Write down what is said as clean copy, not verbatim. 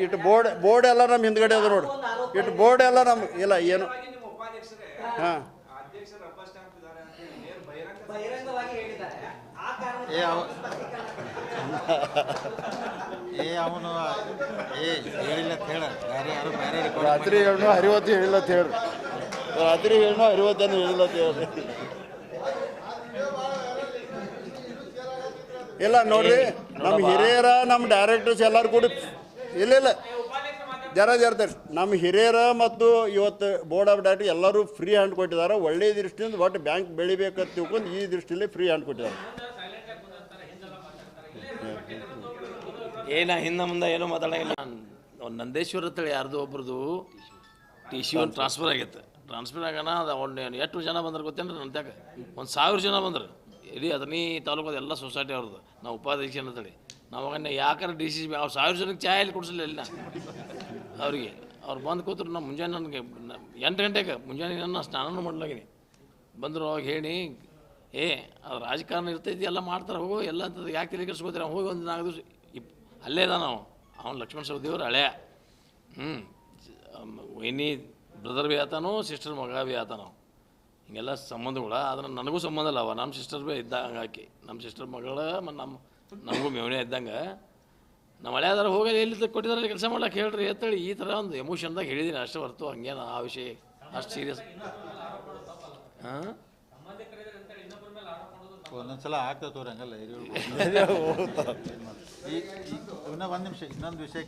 ಇಟ್ಟು ಬೋರ್ಡ್ ಎಲ್ಲ ನಮ್ಮ ಹಿಂದ್ಗಡೆ ಅದ ನೋಡಿ. ಇಟ್ಟು ಬೋರ್ಡ್ ಎಲ್ಲ ನಮ್ಮ ಇಲ್ಲ ಏನು ಹಾಂ ಅವನು ಹೇಳಿಲ್ಲ ಹೇಳ ರಾತ್ರಿ ಹೇಳೋ ಹರಿವತ್ತು ಹೇಳಿಲ್ಲ ಅಂತ ಹೇಳ್ರಿ. ರಾತ್ರಿ ಹೇಳೋ ಹರಿವತ್ತನ್ನು ಹೇಳಿಲ್ಲ ಅಂತ ಹೇಳ್ರಿ. ಇಲ್ಲ ನೋಡ್ರಿ, ನಮ್ಮ ಹಿರಿಯರ ನಮ್ಮ ಡೈರೆಕ್ಟರ್ಸ್ ಎಲ್ಲರೂ ಕೂಡ ಇಲ್ಲ ಜರ್ತಾರೆ. ನಮ್ಮ ಹಿರಿಯರ ಮತ್ತು ಇವತ್ತು ಬೋರ್ಡ್ ಆಫ್ ಡೈರೆಕ್ಟರ್ ಎಲ್ಲರೂ ಫ್ರೀ ಹ್ಯಾಂಡ್ ಕೊಟ್ಟಿದ್ದಾರೆ. ಒಳ್ಳೆಯ ದೃಷ್ಟಿಯಿಂದ ಒಟ್ಟು ಬ್ಯಾಂಕ್ ಬೆಳಿಬೇಕಂತ ತಿಳ್ಕೊಂಡು ಈ ದೃಷ್ಟಿಯಲ್ಲಿ ಫ್ರೀ ಹ್ಯಾಂಡ್ ಕೊಟ್ಟಿದ್ದಾರೆ. ಹಿಂದೆ ಮುಂದೆ ಏನೂ ಮಾತಾಡೋಂಗಿಲ್ಲ. ನಂದೇಶ್ವರ ಅಂತೇಳಿ ಯಾರ್ದು ಒಬ್ರದ್ದು TC ಒಂದು ಟ್ರಾನ್ಸ್ಫರ್ ಆಗೈತೆ. ಟ್ರಾನ್ಸ್ಫರ್ ಆಗೋಣ ಅದು ಎಷ್ಟು ಜನ ಬಂದ್ರೆ ಗೊತ್ತೇನ್ರಿ? ನನ್ನ ತ್ಯಾಗ 1000 ಜನ ಬಂದರು. ಇಡೀ ಅದನ್ನೇ ತಾಲೂಕದ ಎಲ್ಲ ಸೊಸೈಟಿ ಅವ್ರದ್ದು. ನಾವು ಉಪಾಧ್ಯಕ್ಷ ಅಂತೇಳಿ ನಾವಾಗ ಯಾಕಂದ್ರೆ DC ಅವ್ರು 1000 ಜನಕ್ಕೆ ಚಾಯ್ ಅಲ್ಲಿ ಕೊಡಿಸಲಿಲ್ಲ ಇಲ್ಲ ಅವರಿಗೆ. ಅವ್ರು ಬಂದು ಕೂತ್ರು. ನಾವು ಮುಂಜಾನೆ ನನಗೆ 8 ಗಂಟೆಗೆ ಮುಂಜಾನೆ ನನ್ನ ಸ್ನಾನನೂ ಮಾಡ್ಲಾಗಿನಿ. ಬಂದರು ಅವಾಗ ಹೇಳಿ ಅದು ರಾಜಕಾರಣ ಇರ್ತೈತಿ ಎಲ್ಲ ಮಾಡ್ತಾರೆ ಹೋಗೋ ಎಲ್ಲ ಅಂತದ್ದು ಯಾಕೆ ತಲೆ ಕೆಡಿಸ್ಕೋತೀರ? ಹೋಗಿ ಒಂದು 4 ದಿವಸ ಅಲ್ಲೇ ಇದ ನಾವು ಅವ್ನು ಲಕ್ಷ್ಮಣ ಸವದಿಯವ್ರು ಹಳೆಯ ವೈನಿ ಬ್ರದರ್ ಭೀ ಆತನೋ ಸಿಸ್ಟರ್ ಮಗ ಭೀ ಆತನೋ ಹಿಂಗೆಲ್ಲ ಸಂಬಂಧಗಳು. ಅದನ್ನು ನನಗೂ ಸಂಬಂಧ ಇಲ್ಲ. ಅವ ನಮ್ಮ ಸಿಸ್ಟರ್ ಭೀ ಇದ್ದಂಗೆ ಆಕಿ ನಮ್ಮ ಸಿಸ್ಟರ್ ಮಗಳ ನಮಗೂ ಮೇವನೇ ಇದ್ದಂಗೆ. ನಮ್ಮ ಹಳೆಯದಾರ ಹೋಗಿ ಎಲ್ಲಿ ಕೊಟ್ಟಿದ್ದಾರೆ ಕೆಲಸ ಮಾಡ್ಲಿಕ್ಕೆ ಹೇಳ್ರಿ ಅಂತೇಳಿ ಈ ಥರ ಒಂದು ಎಮೋಷನ್ದಾಗ ಹೇಳಿದ್ದೀನಿ ಅಷ್ಟೇ ಹೊರತು ಹಂಗೇನು ಆ ವಿಷಯ ಅಷ್ಟು ಸೀರಿಯಸ್. ಹಾಂ ಒಂದೊಂದ್ಸಲ ಆಗ್ತದೆ ತೋರಿ ಹಂಗಲ್ಲ. ಈಗ ಒಂದು ನಿಮಿಷ ಇನ್ನೊಂದು ವಿಷಯ